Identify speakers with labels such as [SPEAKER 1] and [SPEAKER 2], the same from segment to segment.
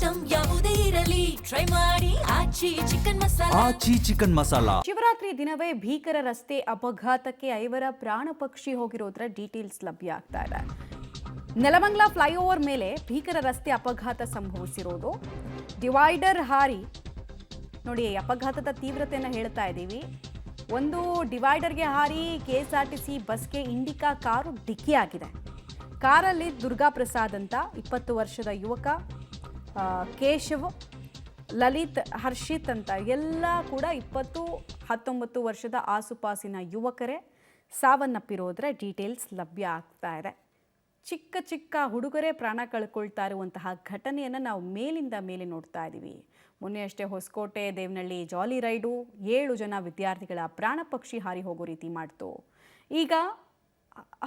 [SPEAKER 1] Item ಯಾವುದೇ ಇರಲಿ try ಮಾಡಿ ಆಚಿ ಚಿಕನ್ ಮಸಾಲಾ.
[SPEAKER 2] ಶಿವರಾತ್ರಿ ದಿನವೇ ಭೀಕರ ರಸ್ತೆ ಅಪಘಾತಕ್ಕೆ 5 ಪ್ರಾಣ ಪಕ್ಷಿ ಹೋಗಿರೋದ್ರ ಡೀಟೇಲ್ಸ್ ಲಭ್ಯ ಆಗ್ತಾ ಇದೆ. ನೆಲಮಂಗಲ ಫ್ಲೈಓವರ್ ಮೇಲೆ ಭೀಕರ ರಸ್ತೆ ಅಪಘಾತ ಸಂಭವಿಸಿರೋದು. ಡಿವೈಡರ್ ಹಾರಿ ನೋಡಿ, ಅಪಘಾತದ ತೀವ್ರತೆಯನ್ನು ಹೇಳ್ತಾ ಇದ್ದೀವಿ. ಒಂದು ಡಿವೈಡರ್ಗೆ ಹಾರಿ ಕೆಎಸ್ಆರ್ಟಿಸಿ ಬಸ್ಗೆ ಇಂಡಿಕಾ ಕಾರು ಡಿಕ್ಕಿಯಾಗಿದೆ. ಕಾರಲ್ಲಿ ದುರ್ಗಾ ಪ್ರಸಾದ್ ಅಂತ 20 ವರ್ಷದ ಯುವಕ, ಕೇಶವ್, ಲಲಿತ್, ಹರ್ಷಿತ್ ಅಂತ ಎಲ್ಲ ಕೂಡ 20-19 ವರ್ಷದ ಆಸುಪಾಸಿನ ಯುವಕರೇ ಸಾವನ್ನಪ್ಪಿರೋದ್ರ ಡೀಟೇಲ್ಸ್ ಲಭ್ಯ ಆಗ್ತಾ ಇದೆ. ಚಿಕ್ಕ ಚಿಕ್ಕ ಹುಡುಗರೇ ಪ್ರಾಣ ಕಳ್ಕೊಳ್ತಾ ಇರುವಂತಹ ಘಟನೆಯನ್ನು ನಾವು ಮೇಲಿಂದ ಮೇಲೆ ನೋಡ್ತಾ ಇದ್ದೀವಿ. ಮೊನ್ನೆ ಅಷ್ಟೇ ಹೊಸಕೋಟೆ ದೇವನಹಳ್ಳಿ ಜಾಲಿ ರೈಡು 7 ಜನ ವಿದ್ಯಾರ್ಥಿಗಳ ಪ್ರಾಣ ಪಕ್ಷಿ ಹಾರಿ ಹೋಗೋ ರೀತಿ ಮಾಡ್ತು. ಈಗ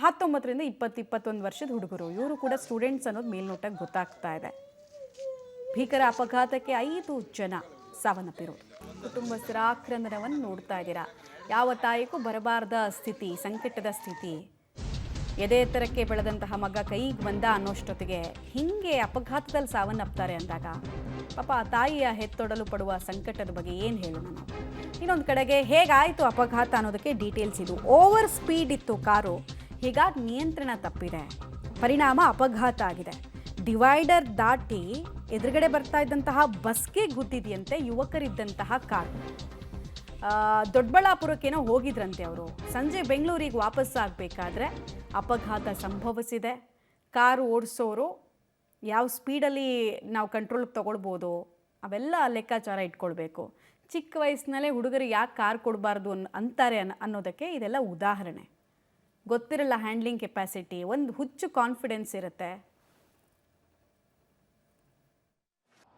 [SPEAKER 2] 19ರಿಂದ 20-21 ವರ್ಷದ ಹುಡುಗರು, ಇವರು ಕೂಡ ಸ್ಟೂಡೆಂಟ್ಸ್ ಅನ್ನೋದು ಮೇಲ್ನೋಟಕ್ಕೆ ಗೊತ್ತಾಗ್ತಾ ಇದೆ. ಭೀಕರ ಅಪಘಾತಕ್ಕೆ 5 ಜನ ಸಾವನ್ನಪ್ಪಿರೋದು. ಕುಟುಂಬಸ್ಥರ ಆಕ್ರಂದನವನ್ನು ನೋಡ್ತಾ ಇದ್ದೀರಾ. ಯಾವ ತಾಯಿಗೂ ಬರಬಾರದ ಸ್ಥಿತಿ, ಸಂಕಟದ ಸ್ಥಿತಿ. ಎದೆ ಎತ್ತರಕ್ಕೆ ಬೆಳೆದಂತಹ ಮಗ ಕೈಗೆ ಬಂದ ಅನ್ನೋಷ್ಟೊತ್ತಿಗೆ ಹಿಂಗೆ ಅಪಘಾತದಲ್ಲಿ ಸಾವನ್ನಪ್ತಾರೆ ಅಂದಾಗ ಪಾಪ ಆ ತಾಯಿಯ ಹೆತ್ತೊಡಲು ಪಡುವ ಸಂಕಟದ ಬಗ್ಗೆ ಏನು ಹೇಳೋಣ ನಾವು. ಇನ್ನೊಂದು ಕಡೆಗೆ ಹೇಗಾಯಿತು ಅಪಘಾತ ಅನ್ನೋದಕ್ಕೆ ಡೀಟೇಲ್ಸ್ ಇದು. ಓವರ್ ಸ್ಪೀಡ್ ಇತ್ತು ಕಾರು, ಹೀಗಾಗಿ ನಿಯಂತ್ರಣ ತಪ್ಪಿದೆ, ಪರಿಣಾಮ ಅಪಘಾತ ಆಗಿದೆ. ಡಿವೈಡರ್ ದಾಟಿ ಎದುರುಗಡೆ ಬರ್ತಾ ಇದ್ದಂತಹ ಬಸ್ಗೆ ಗುದ್ದಿದೆಯಂತೆ ಯುವಕರಿದ್ದಂತಹ ಕಾರು. ದೊಡ್ಡಬಳ್ಳಾಪುರಕ್ಕೇನೋ ಹೋಗಿದ್ರಂತೆ ಅವರು. ಸಂಜೆ ಬೆಂಗಳೂರಿಗೆ ವಾಪಸ್ ಆಗಬೇಕಾದ್ರೆ ಅಪಘಾತ ಸಂಭವಿಸಿದೆ. ಕಾರು ಓಡಿಸೋರು ಯಾವ ಸ್ಪೀಡಲ್ಲಿ ನಾವು ಕಂಟ್ರೋಲ್ಗೆ ತೊಗೊಳ್ಬೋದು ಅವೆಲ್ಲ ಲೆಕ್ಕಾಚಾರ ಇಟ್ಕೊಳ್ಬೇಕು. ಚಿಕ್ಕ ವಯಸ್ಸಿನಲ್ಲೇ ಹುಡುಗರು ಯಾಕೆ ಕಾರ್ ಕೊಡಬಾರ್ದು ಅಂತಾರೆ ಅನ್ನೋದಕ್ಕೆ ಇದೆಲ್ಲ ಉದಾಹರಣೆ. ಗೊತ್ತಿರಲ್ಲ ಹ್ಯಾಂಡ್ಲಿಂಗ್ ಕೆಪಾಸಿಟಿ, ಒಂದು ಹುಚ್ಚು ಕಾನ್ಫಿಡೆನ್ಸ್ ಇರುತ್ತೆ.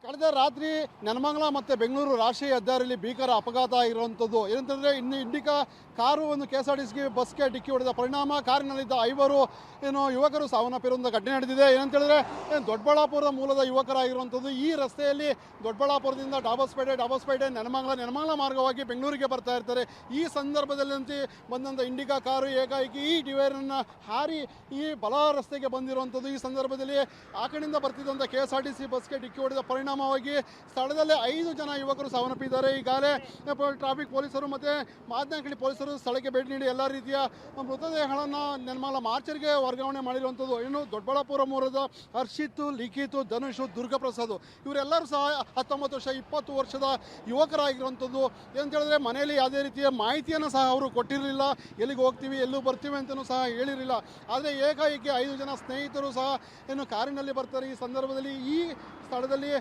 [SPEAKER 3] ಕಳೆದ ರಾತ್ರಿ ನೆಲಮಂಗಲ ಮತ್ತು ಬೆಂಗಳೂರು ರಾಷ್ಟ್ರೀಯ ಹೆದ್ದಾರಿಯಲ್ಲಿ ಭೀಕರ ಅಪಘಾತ ಆಗಿರುವಂಥದ್ದು. ಏನಂತಂದರೆ ಇಂಡಿಕಾ ಕಾರು ಒಂದು ಕೆಎಸ್ಆರ್ಟಿಸಿ ಬಸ್ಗೆ ಡಿಕ್ಕಿ ಹೊಡೆದ ಪರಿಣಾಮ ಕಾರಿನಲ್ಲಿದ್ದ 5 ಯುವಕರು ಸಾವನ್ನಪ್ಪಿರುವಂಥ ಘಟನೆ ನಡೆದಿದೆ. ಏನಂತೇಳಿದ್ರೆ ದೊಡ್ಡಬಳ್ಳಾಪುರದ ಮೂಲದ ಯುವಕರಾಗಿರುವಂಥದ್ದು. ಈ ರಸ್ತೆಯಲ್ಲಿ ದೊಡ್ಡಬಳ್ಳಾಪುರದಿಂದ ಡಾಬಸ್ಪೇಟೆ ನೆಲಮಂಗಲ ಮಾರ್ಗವಾಗಿ ಬೆಂಗಳೂರಿಗೆ ಬರ್ತಾ ಇರ್ತಾರೆ. ಈ ಸಂದರ್ಭದಲ್ಲಿ ಬಂದಂಥ ಇಂಡಿಕಾ ಕಾರು ಏಕಾಏಕಿ ಈ ಡಿವೈಡರನ್ನು ಹಾರಿ ಈ ಬಲ ರಸ್ತೆಗೆ ಬಂದಿರುವಂಥದ್ದು. ಈ ಸಂದರ್ಭದಲ್ಲಿ ಆ ಕಡೆಯಿಂದ ಬರ್ತಿದ್ದಂಥ ಕೆಎಸ್ಆರ್ಟಿಸಿ ಬಸ್ಗೆ ಡಿಕ್ಕಿ ಹೊಡೆದ ಪರಿಣಾಮವಾಗಿ ಸ್ಥಳದಲ್ಲೇ 5 ಜನ ಯುವಕರು ಸಾವನ್ನಪ್ಪಿದ್ದಾರೆ. ಈಗಾಗಲೇ ಟ್ರಾಫಿಕ್ ಪೊಲೀಸರು ಮತ್ತು ಮಾದನಹಳ್ಳಿ ಪೊಲೀಸರು ಸ್ಥಳಕ್ಕೆ ಭೇಟಿ ನೀಡಿ ಎಲ್ಲ ರೀತಿಯ ಮೃತದೇಹಗಳನ್ನು ನೆಲಮಂಗಲ ಮಾರ್ಚರಿಗೆ ವರ್ಗಾವಣೆ ಮಾಡಿರುವಂಥದ್ದು. ಇನ್ನು ದೊಡ್ಡಬಳ್ಳಾಪುರ ಮೂಲದ ಹರ್ಷಿತ್, ಲಿಖಿತ್, ಧನುಷ್, ದುರ್ಗಾ ಪ್ರಸಾದ್ ಇವರೆಲ್ಲರೂ ಸಹ 19 ವರ್ಷ 20 ವರ್ಷದ ಯುವಕರಾಗಿರುವಂಥದ್ದು. ಏನಂತ ಹೇಳಿದ್ರೆ ಮನೆಯಲ್ಲಿ ಯಾವುದೇ ರೀತಿಯ ಮಾಹಿತಿಯನ್ನು ಸಹ ಅವರು ಕೊಟ್ಟಿರಲಿಲ್ಲ. ಎಲ್ಲಿಗೆ ಹೋಗ್ತೀವಿ ಎಲ್ಲೂ ಬರ್ತೀವಿ ಅಂತಲೂ ಸಹ ಹೇಳಿರಲಿಲ್ಲ. ಆದರೆ ಏಕಾಏಕಿ 5 ಜನ ಸ್ನೇಹಿತರು ಸಹ ಕಾರಿನಲ್ಲಿ ಬರ್ತಾರೆ. ಈ ಸಂದರ್ಭದಲ್ಲಿ ಈ ಸ್ಥಳದಲ್ಲಿ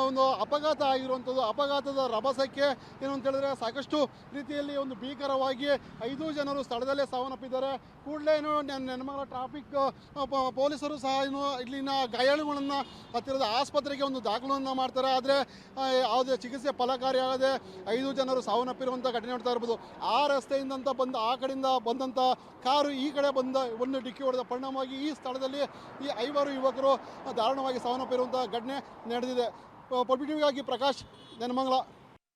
[SPEAKER 3] ಒಂದು ಅಪಘಾತ ಆಗಿರುವಂಥದ್ದು. ಅಪಘಾತದ ರಭಸಕ್ಕೆ ಅಂತ ಹೇಳಿದ್ರೆ ಸಾಕಷ್ಟು ರೀತಿಯಲ್ಲಿ ಒಂದು ಭೀಕರವಾಗಿ 5 ಜನರು ಸ್ಥಳದಲ್ಲೇ ಸಾವನ್ನಪ್ಪಿದ್ದಾರೆ. ಕೂಡಲೇ ನೆಲಮಂಗಲ ಟ್ರಾಫಿಕ್ ಪೊಲೀಸರು ಸಹ ಇಲ್ಲಿನ ಗಾಯಾಳುಗಳನ್ನು ಹತ್ತಿರದ ಆಸ್ಪತ್ರೆಗೆ ಒಂದು ದಾಖಲನ್ನು ಮಾಡ್ತಾರೆ. ಆದರೆ ಯಾವುದೇ ಚಿಕಿತ್ಸೆ ಫಲಕಾರಿಯಾಗದೆ 5 ಜನರು ಸಾವನ್ನಪ್ಪಿರುವಂಥ ಘಟನೆ ನೋಡ್ತಾ ಇರ್ಬೋದು. ಆ ರಸ್ತೆಯಿಂದ ಆ ಕಡೆಯಿಂದ ಬಂದಂಥ ಕಾರು ಈ ಕಡೆ ಒಂದು ಡಿಕ್ಕಿ ಹೊಡೆದ ಪರಿಣಾಮವಾಗಿ ಈ ಸ್ಥಳದಲ್ಲಿ ಈ 5 ಯುವಕರು ದಾರುಣವಾಗಿ ಸಾವನ್ನಪ್ಪಿರುವಂಥ ಘಟನೆ ನಡೆದಿದೆ. ಪಬ್ಲಿಕ್ ಟಿವಿಗಾಗಿ ಪ್ರಕಾಶ್, ನೆಲಮಂಗಲ.